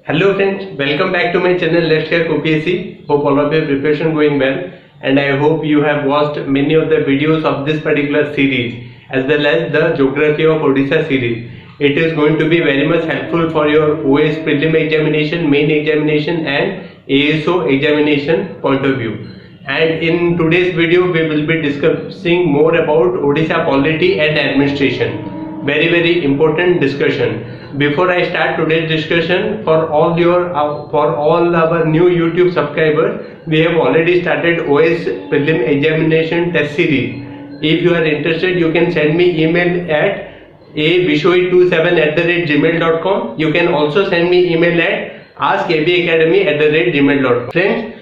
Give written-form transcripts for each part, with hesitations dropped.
Hello friends, welcome back to my channel Let's Crack OPSC. Hope all of your preparation going well, and I hope you have watched many of the videos of this particular series as well as the Geography of Odisha series. It is going to be very much helpful for your OS prelim examination, main examination and ASO examination point of view. And in today's video we will be discussing more about Odisha polity and administration. Very important discussion. Before I start today's discussion, for all our new YouTube subscribers, we have already started OS prelim examination test series. If you are interested, you can send me email at abishoi27@gmail.com. You can also send me email at askabacademy@gmail.com. Friends,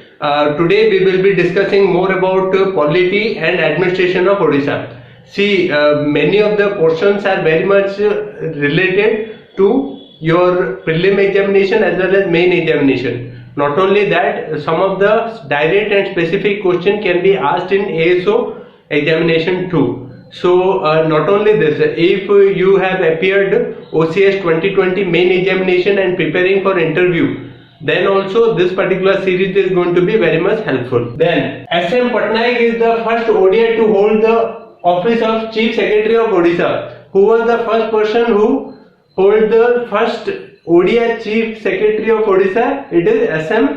today we will be discussing more about polity and administration of Odisha. See, many of the portions are very much related to your prelim examination as well as main examination. Not only that, some of the direct and specific question can be asked in ASO examination too. So not only this, if you have appeared OCS 2020 main examination and preparing for interview, then also this particular series is going to be very much helpful. Then SM Patnaik is the first ODI to hold the office of Chief Secretary of Odisha. Who was the first person who hold the first ODI Chief Secretary of Odisha? It is SM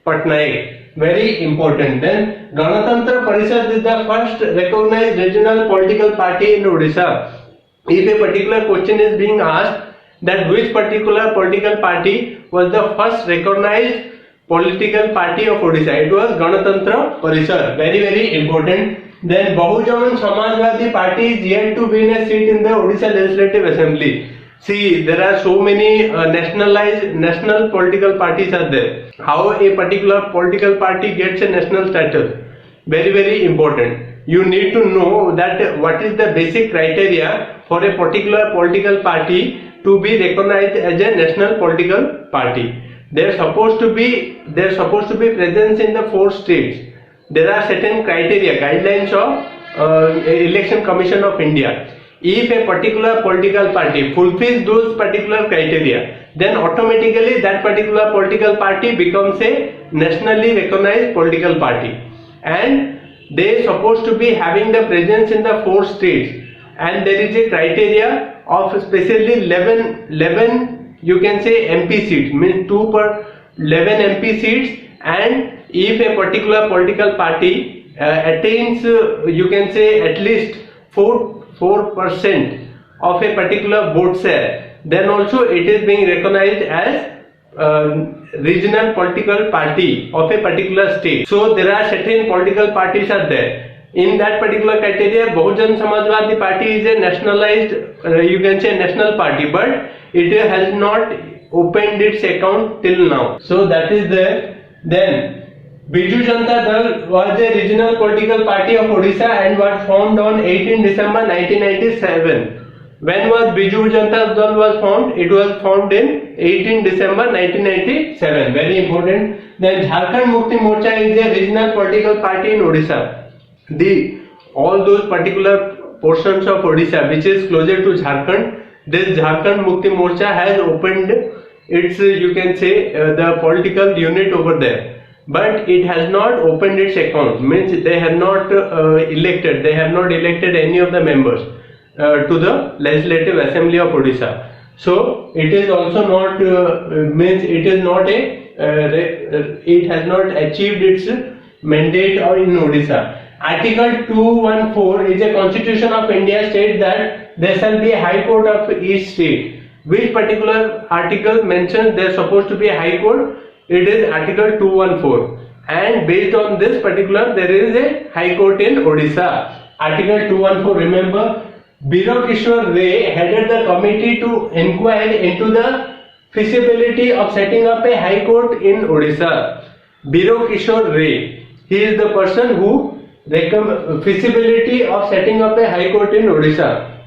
Patnaik. Very important. Then Ganatantra Parishad is the first recognized regional political party in Odisha. If a particular question is being asked that which particular political party was the first recognized political party of Odisha, it was Ganatantra Parishad. Very important. Then Bahujan Samajwadi Party is yet to win a seat in the Odisha Legislative Assembly. See, there are so many national political parties are there. How a particular political party gets a national status? Very important. You need to know that what is the basic criteria for a particular political party to be recognized as a national political party. They are supposed to be present in the 4 states. There are certain criteria, guidelines of Election Commission of India. If a particular political party fulfills those particular criteria, then automatically that particular political party becomes a nationally recognized political party, and they are supposed to be having the presence in the 4 states. And there is a criteria of especially 11 you can say MP seats, means 2 per 11 MP seats. And if a particular political party attains you can say at least 4% of a particular vote share, then also it is being recognized as regional political party of a particular state. So there are certain political parties are there. In that particular criteria, Bahujan Samajwadi Party is a nationalized you can say national party, but it has not opened its account till now. So that is there. Then Biju Janata Dal was a regional political party of Odisha and was formed on 18 December 1997. When was Biju Janata Dal was formed? It was formed in 18 December 1997. Very important. Then Jharkhand Mukti Morcha is a regional political party in Odisha. All those particular portions of Odisha which is closer to Jharkhand, this Jharkhand Mukti Morcha has opened its you can say the political unit over there. But it has not opened its account, means they have not elected any of the members to the Legislative Assembly of Odisha. So it is also not means it is not it has not achieved its mandate in Odisha. Article 214 is a Constitution of India states that there shall be a High Court of each state. Which particular article mentions there is supposed to be a High Court? It is Article 214, and based on this particular there is a High Court in Odisha. Article 214, remember, Biro Kishore Ray headed the committee to inquire into the feasibility of setting up a High Court in Odisha. Biro Kishore Ray, he is the person who feasibility of setting up a High Court in Odisha.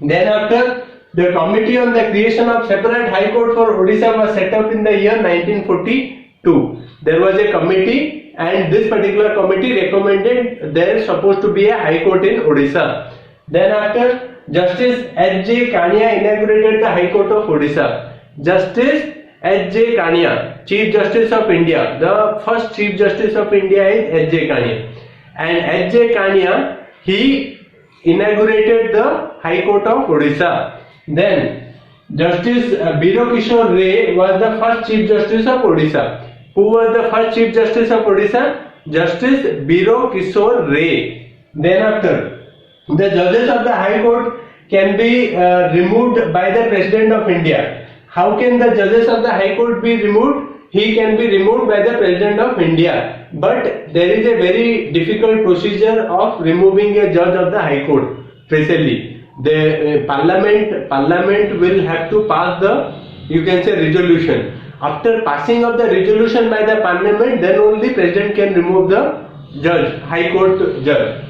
Thereafter, the Committee on the Creation of Separate High Court for Odisha was set up in the year 1942. There was a committee, and this particular committee recommended there is supposed to be a High Court in Odisha. Then after, Justice H.J. Kania inaugurated the High Court of Odisha. Justice H.J. Kania, Chief Justice of India. The first Chief Justice of India is H.J. Kania. And H.J. Kania, he inaugurated the High Court of Odisha. Then Justice Biro Kishore Ray was the first Chief Justice of Odisha. Who was the first Chief Justice of Odisha? Justice Biro Kishore Ray. Then after, the judges of the High Court can be removed by the President of India. How can the judges of the High Court be removed? He can be removed by the President of India. But there is a very difficult procedure of removing a judge of the High Court. Especially, the Parliament will have to pass the, you can say, resolution. After passing of the resolution by the Parliament, then only President can remove the judge, High Court judge.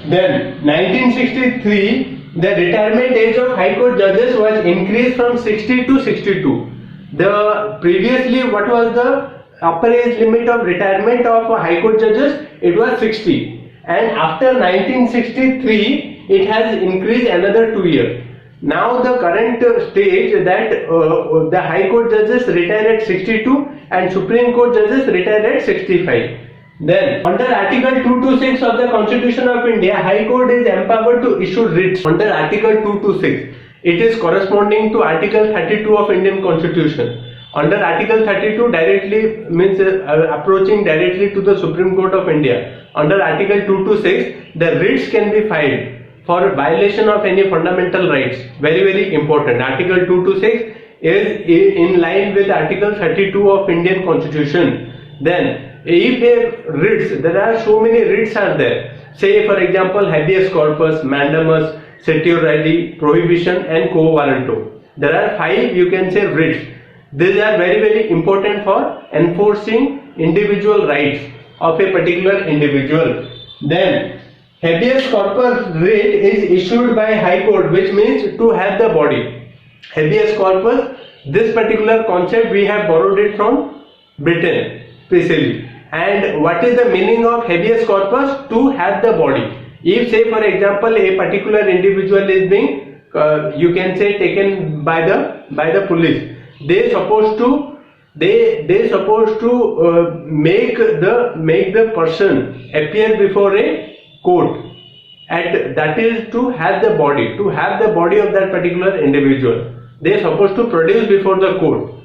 Then 1963. The retirement age of High Court judges was increased from 60 to 62. The previously, what was the upper age limit of retirement of High Court judges? It was 60. And after 1963, it has increased another 2 years. Now the current stage that the High Court judges retire at 62 and Supreme Court judges retire at 65. Then, under Article 226 of the Constitution of India, High Court is empowered to issue writs. Under Article 226, it is corresponding to Article 32 of Indian Constitution. Under Article 32, directly means approaching directly to the Supreme Court of India. Under Article 226, the writs can be filed for violation of any fundamental rights. Very, very important. Article 226 is in line with Article 32 of Indian Constitution. Then, if a writs, there are so many writs are there. Say for example, habeas corpus, mandamus, certiorari, prohibition and quo warranto. There are 5, you can say, writs. These are very, very important for enforcing individual rights of a particular individual. Then habeas corpus writ is issued by High Court, which means to have the body. Habeas corpus, this particular concept we have borrowed it from Britain specially. And what is the meaning of habeas corpus? To have the body. If say for example a particular individual is being you can say taken by the police, they supposed to make the person appear before a court, and that is to have the body of that particular individual. They are supposed to produce before the court.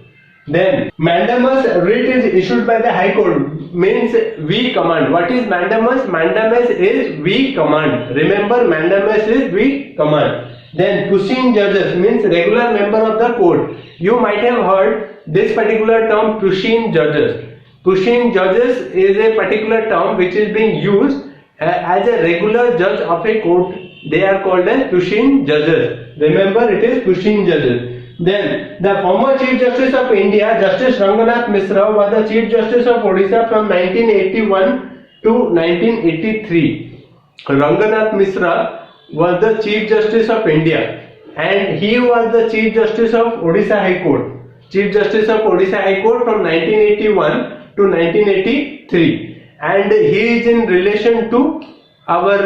Then mandamus writ is issued by the High Court, means we command. What is mandamus? Mandamus is we command. Remember, mandamus is we command. Then pushing judges means regular member of the court. You might have heard this particular term, pushing judges. Pushing judges is a particular term which is being used as a regular judge of a court. They are called as pushing judges. Remember, it is pushing judges. Then the former Chief Justice of India, Justice Ranganath Misra, was the Chief Justice of Odisha from 1981 to 1983. Ranganath Misra was the Chief Justice of India, and he was the Chief Justice of Odisha High Court. Chief Justice of Odisha High Court from 1981 to 1983, and he is in relation to our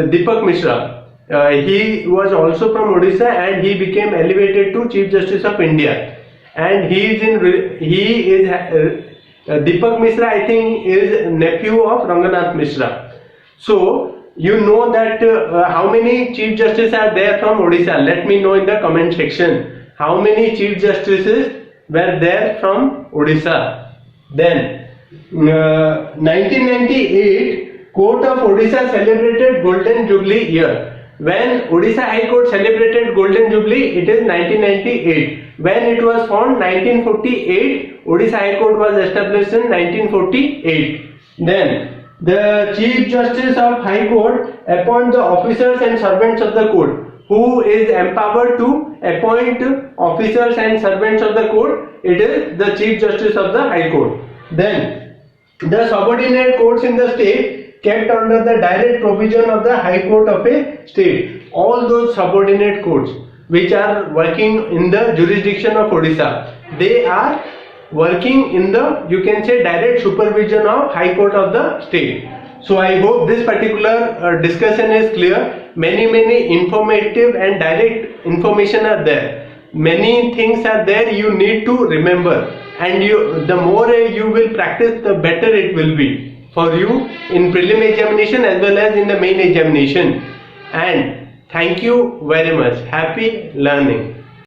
Deepak Mishra. He was also from Odisha and he became elevated to Chief Justice of India. And Deepak Mishra, I think, is nephew of Ranganath Mishra. So you know that how many Chief Justices are there from Odisha? Let me know in the comment section. How many Chief Justices were there from Odisha? Then 1998, Court of Odisha celebrated Golden Jubilee year. When Odisha High Court celebrated Golden Jubilee, it is 1998. When it was found, 1948, Odisha High Court was established in 1948. Then the Chief Justice of High Court appoint the officers and servants of the court. Who is empowered to appoint officers and servants of the court? It is the Chief Justice of the High Court. Then the subordinate courts in the state kept under the direct provision of the High Court of a state. All those subordinate courts which are working in the jurisdiction of Odisha, they are working in the, you can say, direct supervision of High Court of the state. So I hope this particular discussion is clear. Many informative and direct information are there. many things are there you need to remember, and the more you will practice, the better it will be for you in prelim examination as well as in the main examination. And thank you very much. Happy learning.